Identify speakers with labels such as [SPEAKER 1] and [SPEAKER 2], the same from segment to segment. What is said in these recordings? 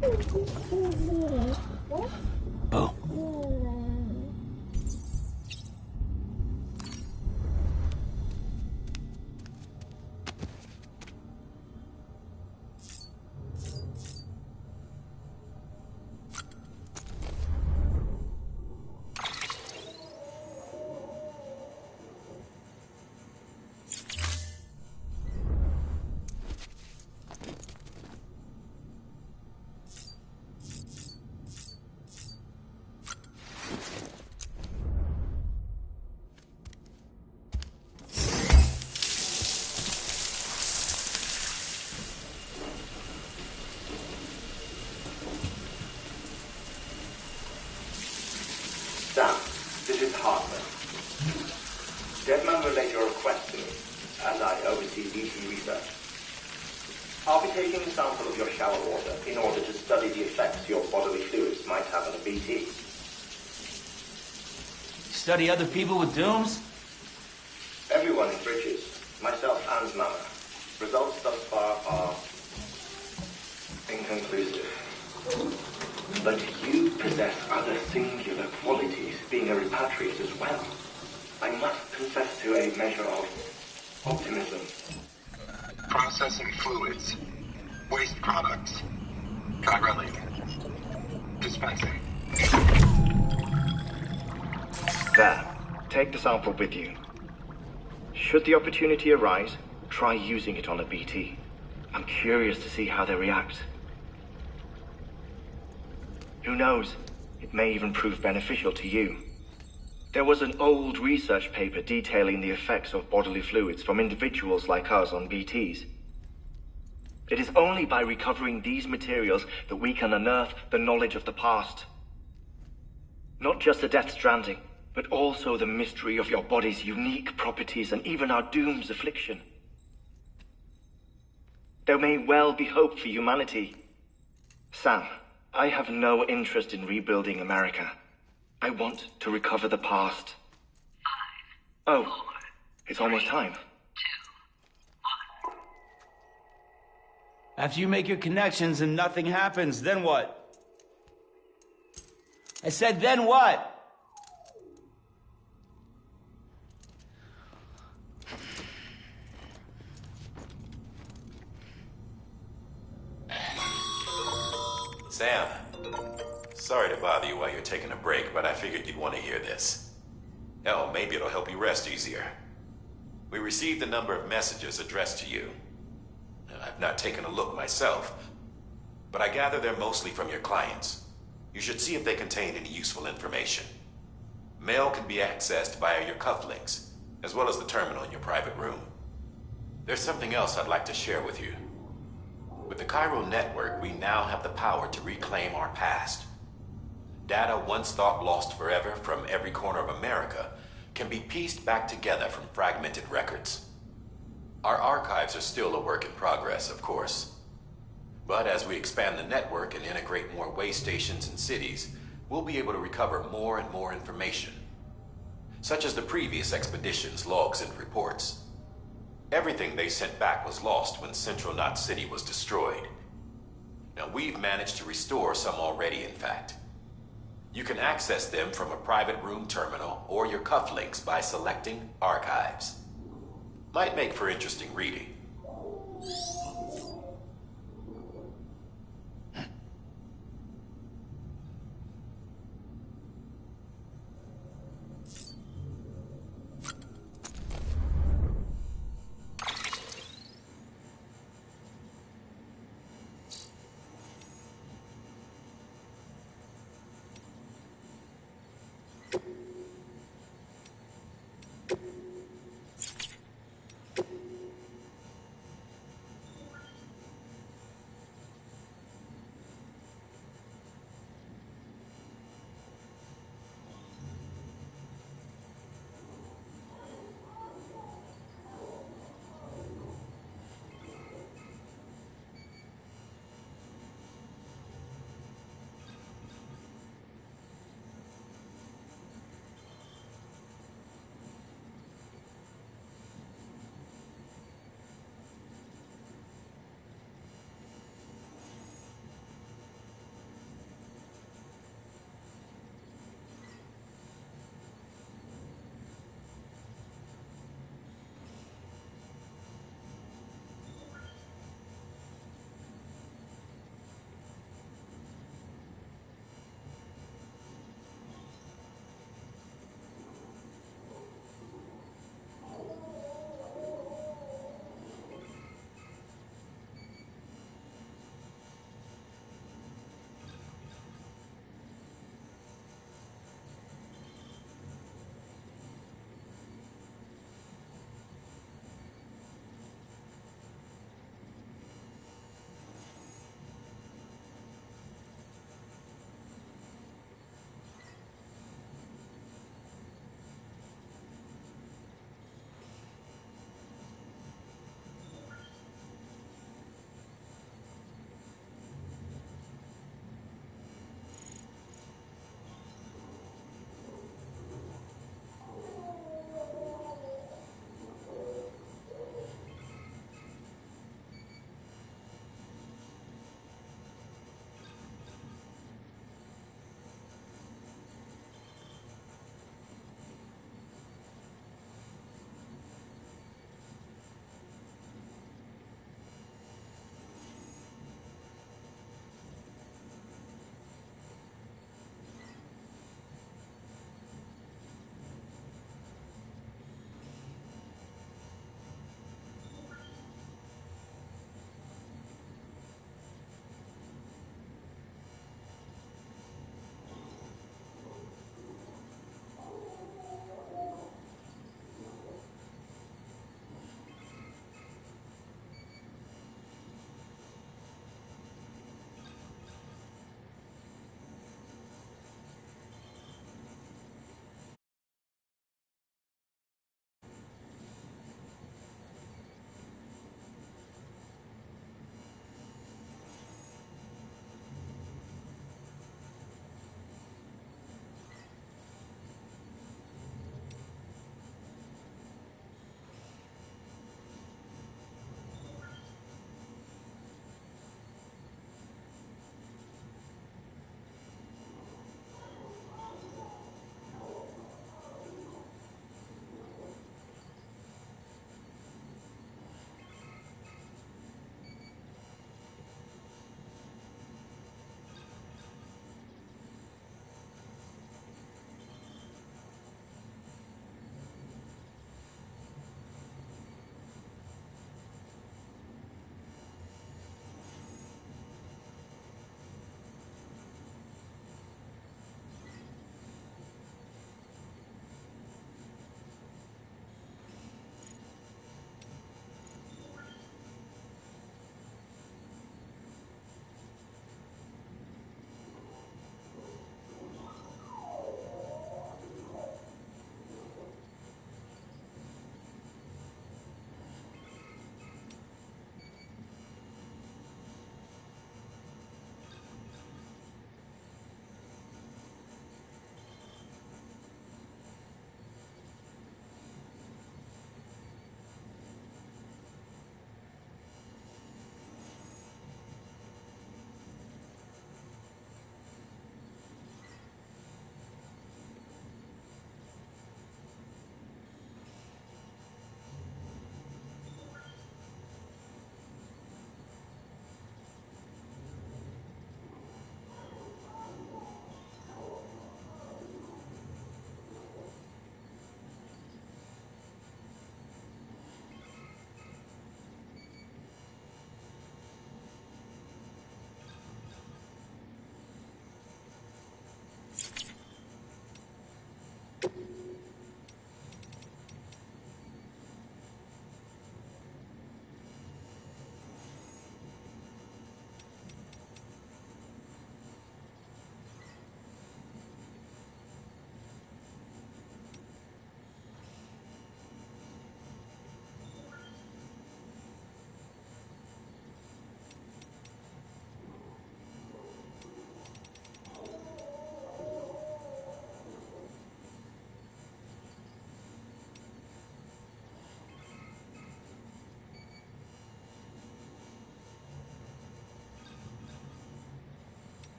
[SPEAKER 1] Oh.
[SPEAKER 2] Sam, this is Hartman. Deadman relayed your request to me, as I oversee BT research. I'll be taking a sample of your shower water in order to study the effects your bodily fluids might have on a BT.
[SPEAKER 1] Study other people with dooms?
[SPEAKER 2] Everyone in Bridges, myself and Mama. Results thus far are inconclusive. But you possess other singular qualities, being a repatriate as well. I must confess to a measure of optimism.
[SPEAKER 3] Processing fluids. Waste products. Chirelli. Dispensing.
[SPEAKER 2] There. Take the sample with you. Should the opportunity arise, try using it on a BT. I'm curious to see how they react. Who knows? It may even prove beneficial to you. There was an old research paper detailing the effects of bodily fluids from individuals like us on BTs. It is only by recovering these materials that we can unearth the knowledge of the past. Not just the Death Stranding, but also the mystery of your body's unique properties and even our doom's affliction. There may well be hope for humanity. Sam, I have no interest in rebuilding America. I want to recover the past.
[SPEAKER 4] 5, 4,
[SPEAKER 2] Oh, it's almost time.
[SPEAKER 4] 2, 1.
[SPEAKER 1] After you make your connections and nothing happens, then what? I said, then what?
[SPEAKER 5] Sam, sorry to bother you while you're taking a break, but I figured you'd want to hear this. Hell, maybe it'll help you rest easier. We received a number of messages addressed to you. I've not taken a look myself, but I gather they're mostly from your clients. You should see if they contain any useful information. Mail can be accessed via your cufflinks, as well as the terminal in your private room. There's something else I'd like to share with you. With the Cairo network, we now have the power to reclaim our past. Data once thought lost forever from every corner of America can be pieced back together from fragmented records. Our archives are still a work in progress, of course. But as we expand the network and integrate more way stations and cities, we'll be able to recover more and more information, such as the previous expedition's logs and reports. Everything they sent back was lost when Central Knot City was destroyed. Now, we've managed to restore some already, in fact. You can access them from a private room terminal or your cufflinks by selecting Archives. Might make for interesting reading.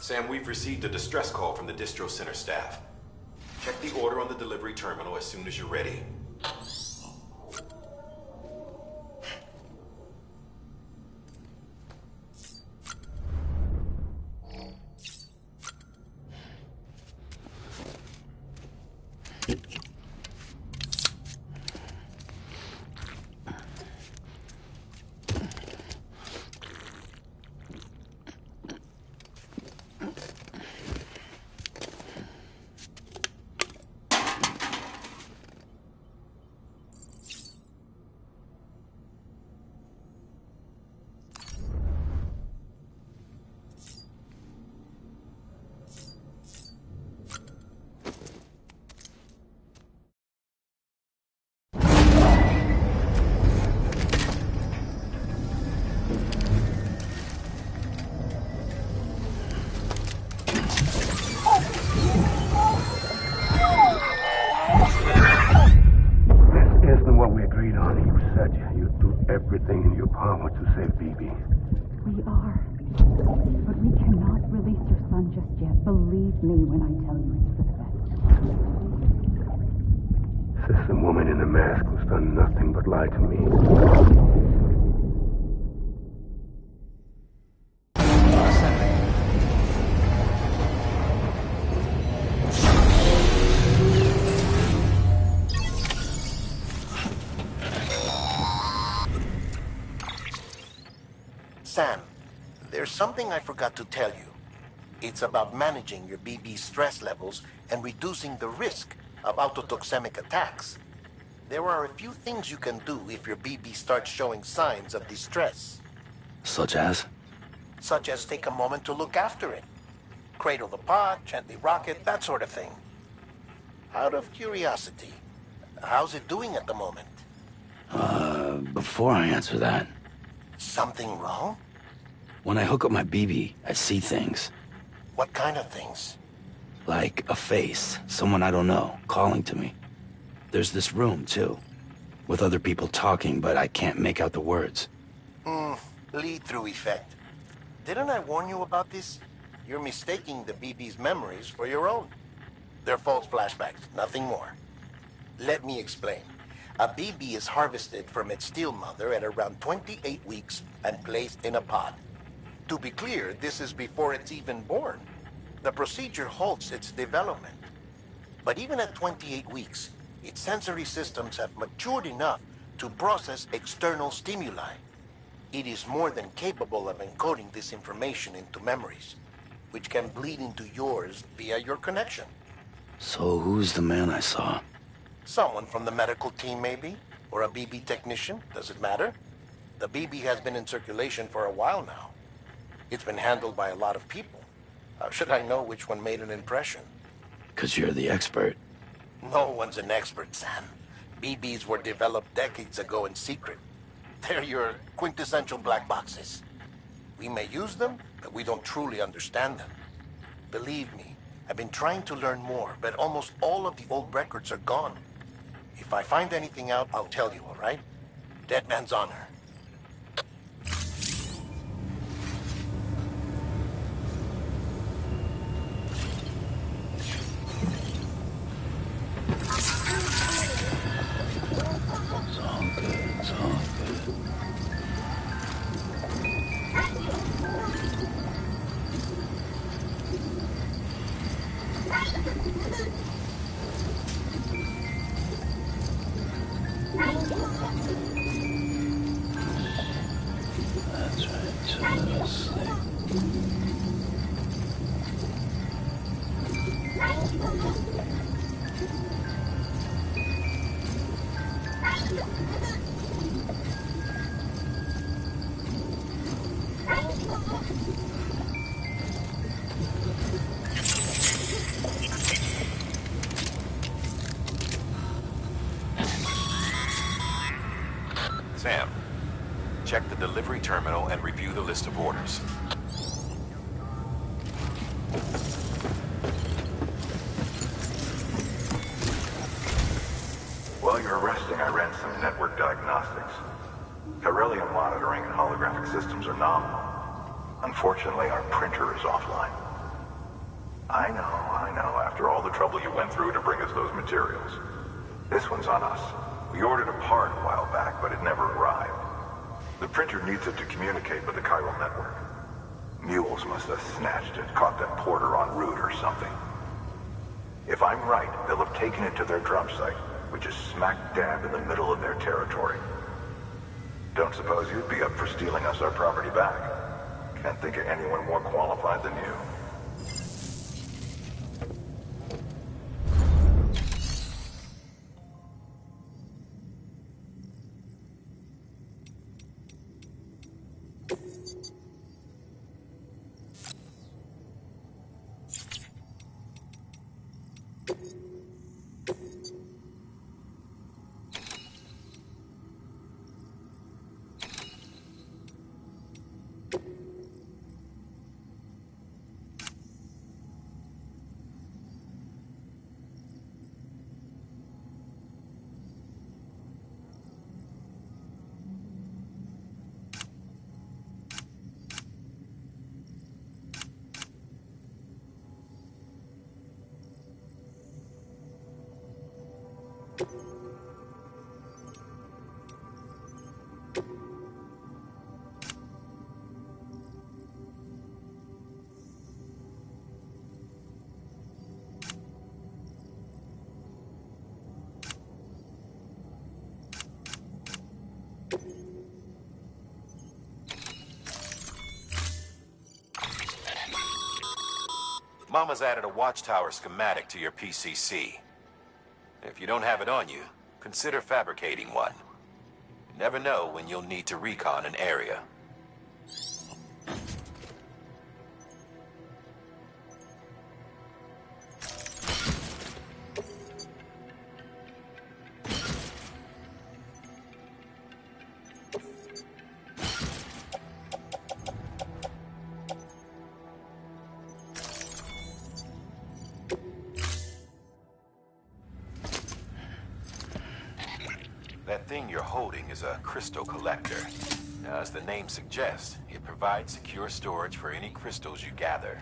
[SPEAKER 5] Sam, we've received a distress call from the distro center staff. Check the order on the delivery terminal as soon as you're ready.
[SPEAKER 6] Everything in your power to save BB.
[SPEAKER 7] We are. But we cannot release your son just yet. Believe me when I tell you it's for the best.
[SPEAKER 6] System woman in the mask who's done nothing but lie to me.
[SPEAKER 8] Sam, there's something I forgot to tell you. It's about managing your BB stress levels and reducing the risk of autotoxemic attacks. There are a few things you can do if your BB starts showing signs of distress.
[SPEAKER 6] Such as?
[SPEAKER 8] Such as take a moment to look after it. Cradle the pod, gently rock it, that sort of thing. Out of curiosity, how's it doing at the moment?
[SPEAKER 9] Before I answer that,
[SPEAKER 8] Something wrong?
[SPEAKER 9] when I hook up my BB, I see things.
[SPEAKER 8] What kind of things?
[SPEAKER 9] Like a face, someone I don't know, calling to me. There's this room, too, with other people talking, but I can't make out the words.
[SPEAKER 8] Lead-through effect. Didn't I warn you about this? You're mistaking the BB's memories for your own. They're false flashbacks, nothing more. Let me explain. A BB is harvested from its steel mother at around 28 weeks and placed in a pod. To be clear, this is before it's even born. The procedure halts its development. But even at 28 weeks, its sensory systems have matured enough to process external stimuli. It is more than capable of encoding this information into memories, which can bleed into yours via your connection.
[SPEAKER 9] So who's the man I saw?
[SPEAKER 8] Someone from the medical team, maybe? Or a BB technician? Does it matter? The BB has been in circulation for a while now. It's been handled by a lot of people. How should I know which one made an impression?
[SPEAKER 9] 'Cause you're the expert.
[SPEAKER 8] No one's an expert, Sam. BBs were developed decades ago in secret. They're your quintessential black boxes. We may use them, but we don't truly understand them. Believe me, I've been trying to learn more, but almost all of the old records are gone. If I find anything out, I'll tell you, all right? Dead man's honor.
[SPEAKER 9] It's all good, it's all good. That's right, just sleep.
[SPEAKER 5] Sam, check the delivery terminal and review the list of orders.
[SPEAKER 10] While you're resting, I ran some network diagnostics. Corellium monitoring and holographic systems are nominal. Unfortunately, our printer is offline. I know, after all the trouble you went through to bring us those materials. This one's on us. We ordered a part a while back, but it never arrived. The printer needs it to communicate with the chiral network. Mules must have snatched it, caught that porter en route or something. If I'm right, they'll have taken it to their drop site, which is smack dab in the middle of their territory. Don't suppose you'd be up for stealing us our property back? Can't think of anyone more qualified than you.
[SPEAKER 5] Mama's added a watchtower schematic to your PCC. If you don't have it on you, consider fabricating one. You never know when you'll need to recon an area. That thing you're holding is a crystal collector. Now, as the name suggests, it provides secure storage for any crystals you gather.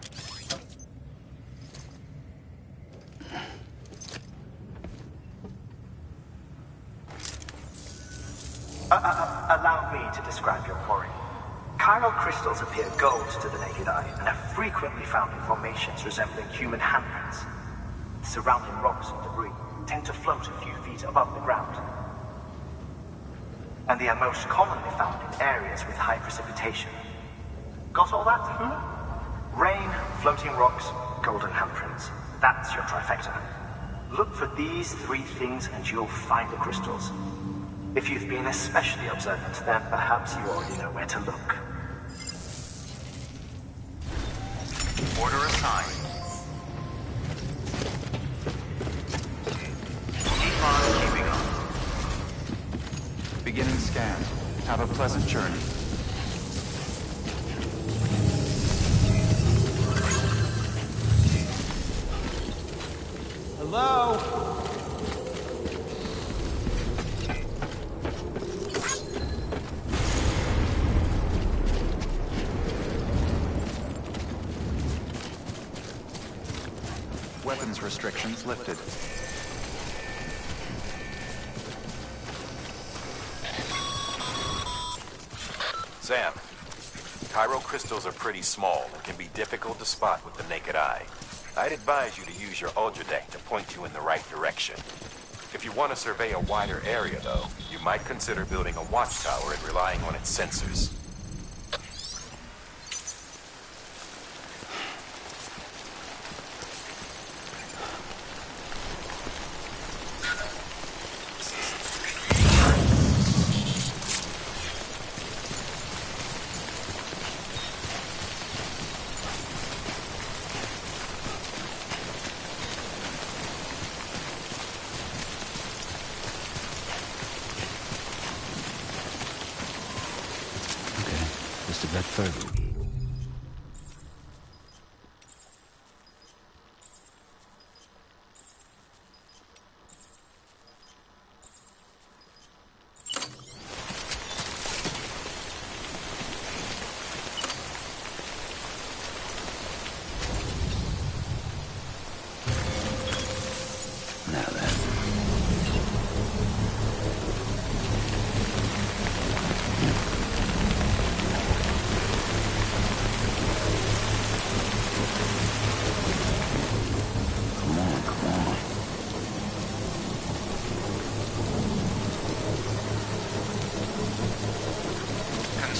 [SPEAKER 11] Allow me to describe your quarry. Chiral crystals appear gold to the naked eye and are frequently found in formations resembling human handprints. Surrounding rocks and debris tend to float a few feet above the ground. And they are most commonly found in areas with high precipitation. Got all that? Rain, floating rocks, golden handprints. That's your trifecta. Look for these three things and you'll find the crystals. If you've been especially observant, then perhaps you already know where to look.
[SPEAKER 1] Order assigned. Keep on keeping on. Beginning scan. Have a pleasant journey. Hello? Weapons restrictions lifted.
[SPEAKER 5] Sam, chiral crystals are pretty small and can be difficult to spot with the naked eye. I'd advise you to use your ultra deck to point you in the right direction. If you want to survey a wider area, though, you might consider building a watchtower and relying on its sensors.
[SPEAKER 9] Just a bit further.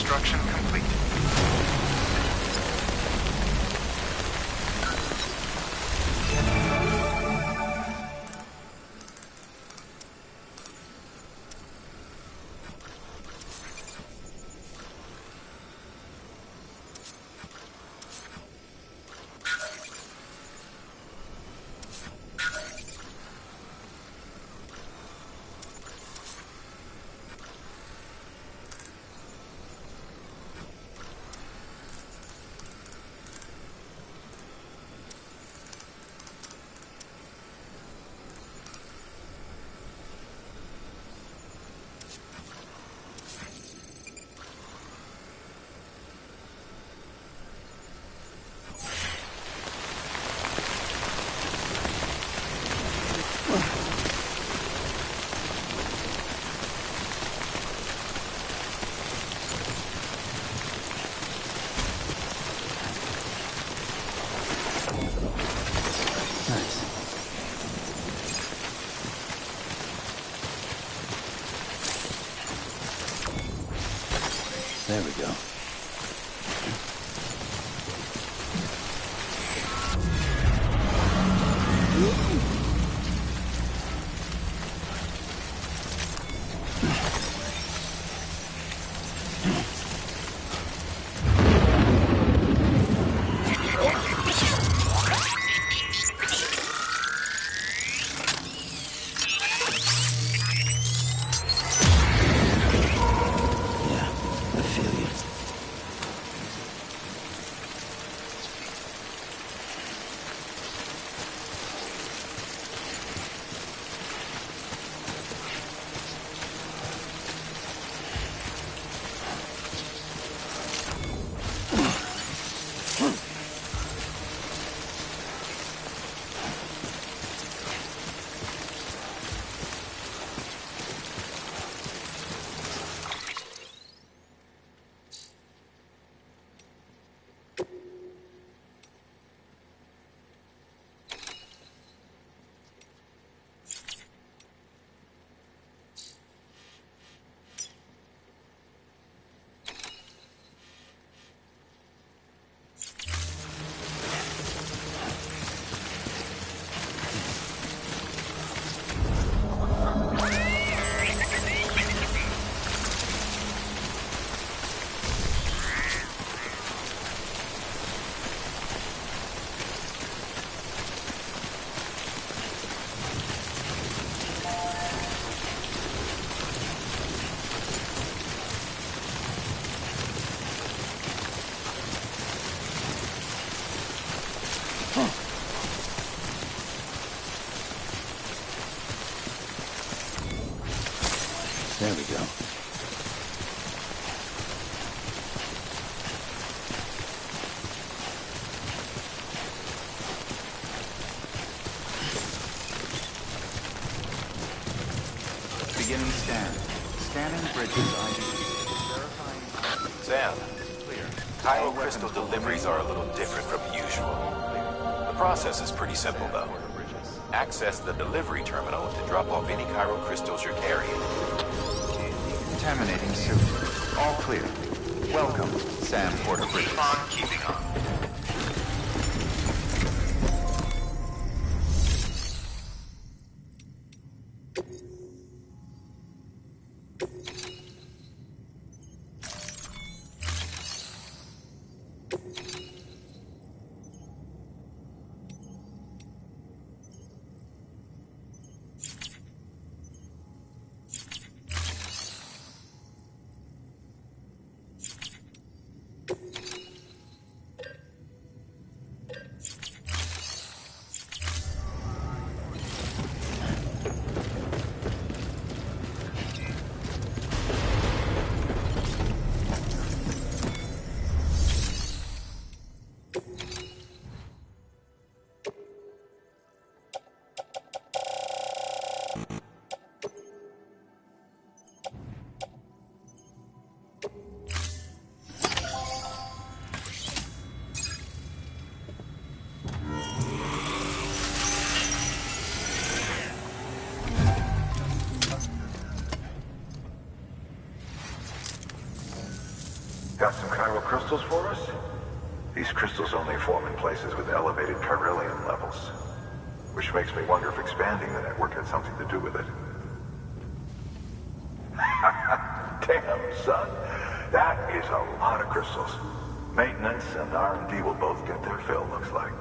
[SPEAKER 3] Construction complete.
[SPEAKER 9] There we go. There we go.
[SPEAKER 12] Beginning scan. Scanning bridges ID. Verifying.
[SPEAKER 5] Sam,
[SPEAKER 12] Clear.
[SPEAKER 5] Cairo crystal deliveries are a little different from usual. The process is pretty simple, though. Access the delivery terminal to drop off any Cairo crystals you're carrying.
[SPEAKER 12] Contaminating suit. All clear. Welcome, Sam Porter Bridges.
[SPEAKER 3] Keep on keeping on.
[SPEAKER 10] crystals for us? These crystals only form in places with elevated chiralium levels. Which makes me wonder if expanding the network had something to do with it. Damn, son. That is a lot of crystals. Maintenance and R&D will both get their fill, looks like.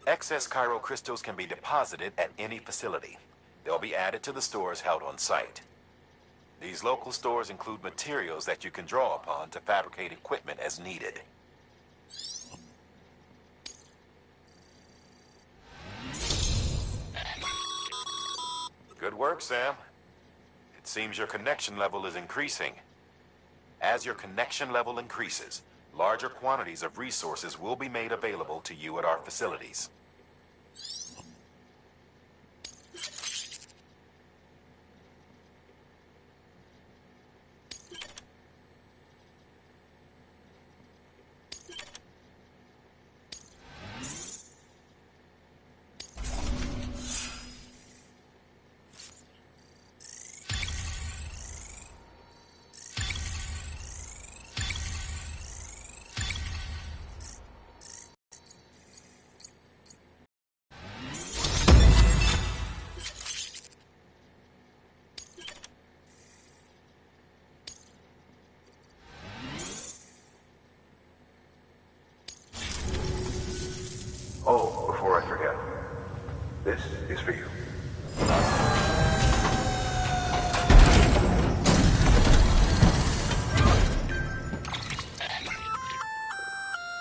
[SPEAKER 5] Excess chiral crystals can be deposited at any facility. They'll be added to the stores held on site. These local stores include materials that you can draw upon to fabricate equipment as needed. Good work, Sam. It seems your connection level is increasing. As your connection level increases, larger quantities of resources will be made available to you at our facilities.
[SPEAKER 10] Oh, before I forget, this is for you.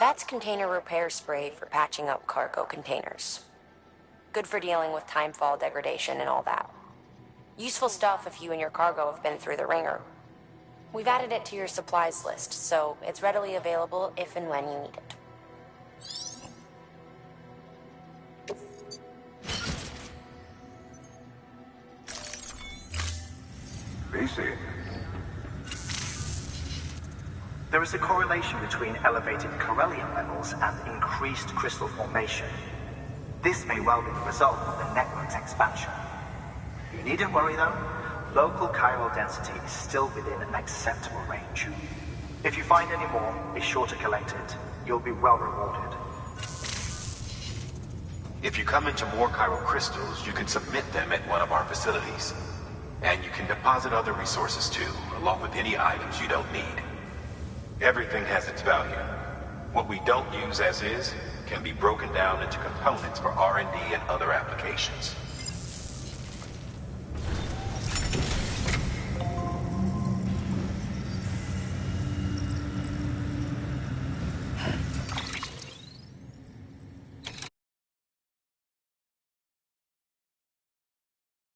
[SPEAKER 13] That's container repair spray for patching up cargo containers. Good for dealing with timefall degradation and all that. Useful stuff if you and your cargo have been through the ringer. We've added it to your supplies list, so it's readily available if and when you need it.
[SPEAKER 10] BC.
[SPEAKER 11] There is a correlation between elevated chiralium levels and increased crystal formation. This may well be the result of the network's expansion. You needn't worry though. Local chiral density is still within an acceptable range. If you find any more, be sure to collect it. You'll be well rewarded.
[SPEAKER 5] If you come into more chiral crystals, you can submit them at one of our facilities. And you can deposit other resources too, along with any items you don't need. Everything has its value. What we don't use as is can be broken down into components for R&D and other applications.